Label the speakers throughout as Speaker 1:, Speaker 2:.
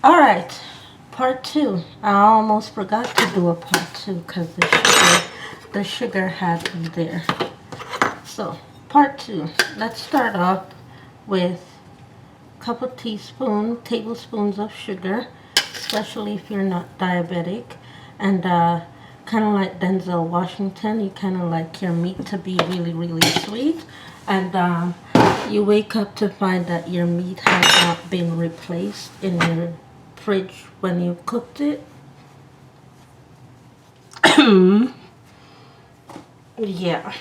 Speaker 1: Alright, part two. I almost forgot to do a part two because the sugar had me there. So, part two. Let's start off with a couple tablespoons of sugar, especially if you're not diabetic. And kind of like Denzel Washington, you kind of like your meat to be really, really sweet. And you wake up to find that your meat has not been replaced in your fridge when you cooked it. Yeah.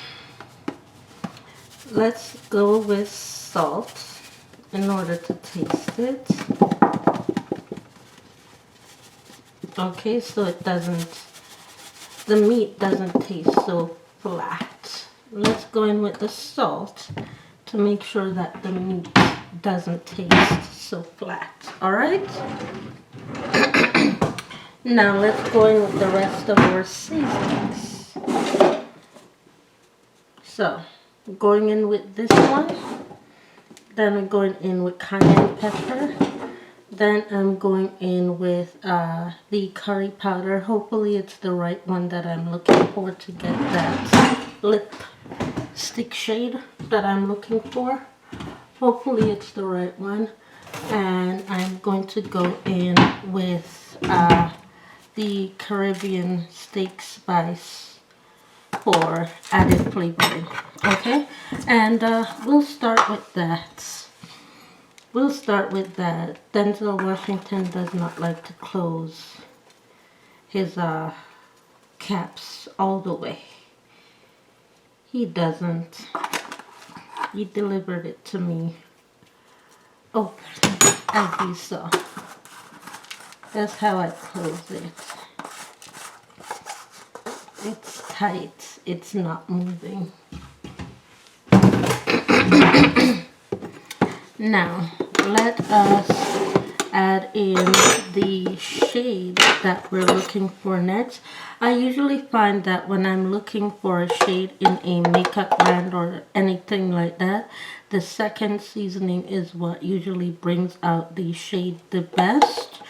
Speaker 1: Let's go with salt in order to taste it. Okay, so the meat doesn't taste so flat. Let's go in with the salt to make sure that the meat doesn't taste so flat. Alright? Now let's go in with the rest of our seasonings. So, going in with this one. Then we're going in with cayenne pepper. Then I'm going in with the curry powder. Hopefully it's the right one that I'm looking for to get that lipstick shade that I'm looking for. Hopefully it's the right one. And I'm going to go in with the Caribbean steak spice for added flavoring. Okay? And we'll start with that. Denzel Washington does not like to close his caps all the way. He doesn't. He delivered it to me open, as you saw. That's how I close it. It's tight. It's not moving. Now, let us add in the shade that we're looking for next. I usually find that when I'm looking for a shade in a makeup brand or anything like that, the second seasoning is what usually brings out the shade the best.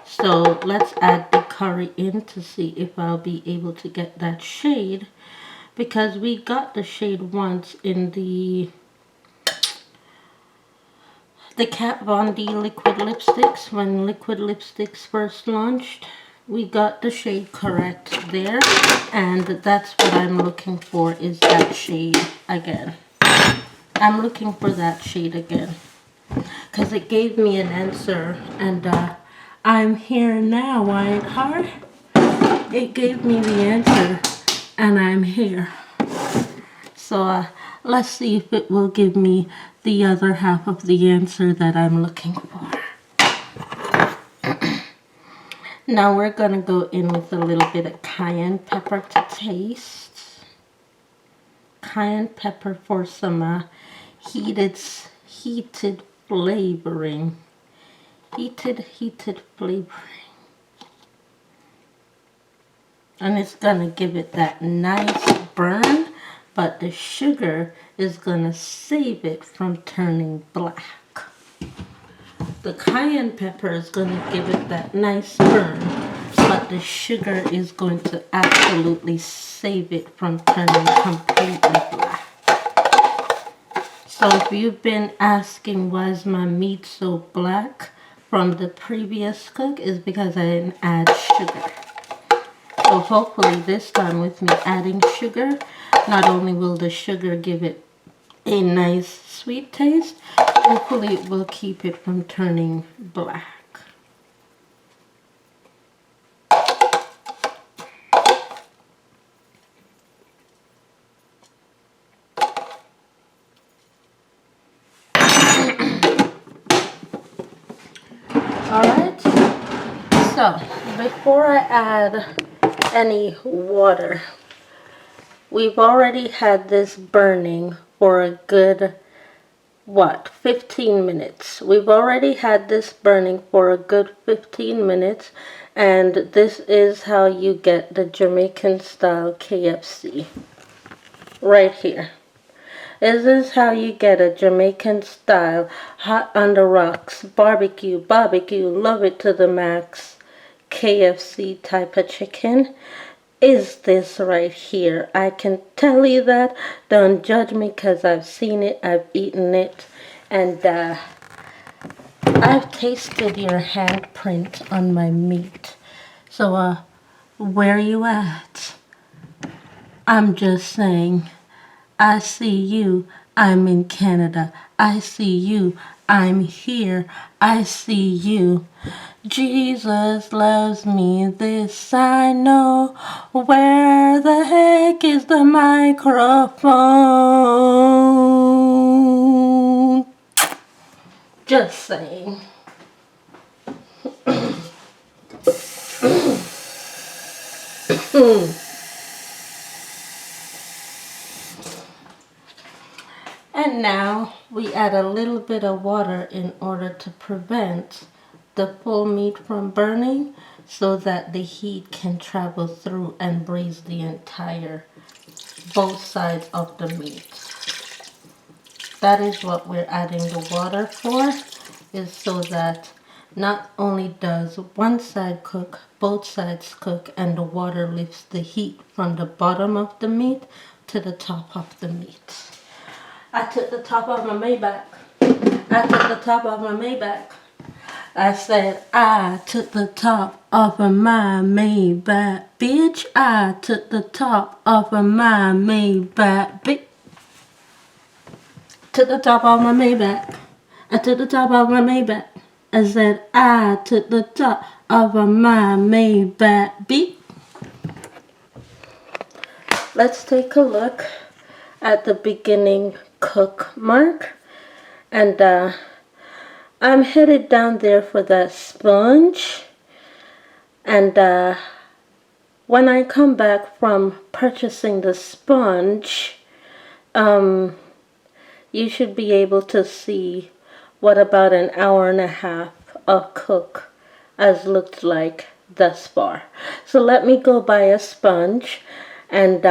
Speaker 1: So let's add the curry in to see if I'll be able to get that shade, because we got the shade once in the Kat Von D liquid lipsticks. When liquid lipsticks first launched, we got the shade correct there, and that's what I'm looking for, is that shade again. I'm looking for that shade again because it gave me an answer, and I'm here now, Wyatt Hart. It gave me the answer and I'm here. So let's see if it will give me the other half of the answer that I'm looking for. Now we're going to go in with a little bit of cayenne pepper to taste. Cayenne pepper for some heated flavoring. Heated flavoring. And it's going to give it that nice burn, but the sugar is going to save it from turning black. The cayenne pepper is going to give it that nice burn, but the sugar is going to absolutely save it from turning completely black. So if you've been asking why is my meat so black from the previous cook, is because I didn't add sugar. So hopefully this time with me adding sugar, not only will the sugar give it a nice sweet taste, hopefully it will keep it from turning black. Alright, so before I add any water, we've already had this burning for a good 15 minutes. We've already had this burning for a good 15 minutes, and this is how you get the Jamaican style KFC right here. Is this how you get a Jamaican style, hot on the rocks, barbecue, love it to the max, KFC type of chicken? Is this right here? I can tell you that. Don't judge me because I've seen it, I've eaten it, and I've tasted your handprint on my meat. So, where you at? I'm just saying. I see you, I'm in Canada. I see you, I'm here. I see you. Jesus loves me, this I know. Where the heck is the microphone? Just saying. And now we add a little bit of water in order to prevent the full meat from burning so that the heat can travel through and braise the entire both sides of the meat. That is what we're adding the water for, is so that not only does one side cook, both sides cook, and the water lifts the heat from the bottom of the meat to the top of the meat. I took the top off my Maybach. I said, I took the top off of my Maybach, bitch. I took the top off of my Maybach, bitch. Took the top off my Maybach. I took the top off my Maybach. I said, I took the top off of my Maybach, bitch. Let's take a look at the beginning cook mark, and I'm headed down there for that sponge, and when I come back from purchasing the sponge, you should be able to see what about an hour and a half of cook has looked like thus far. So let me go buy a sponge, and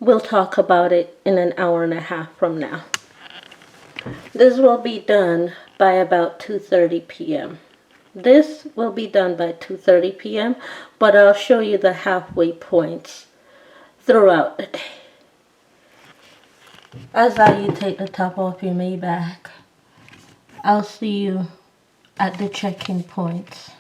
Speaker 1: we'll talk about it in an hour and a half from now. This will be done by about 2:30 p.m. This will be done by 2:30 p.m., but I'll show you the halfway points throughout the day. As you take the top off your Maybach, I'll see you at the check-in points.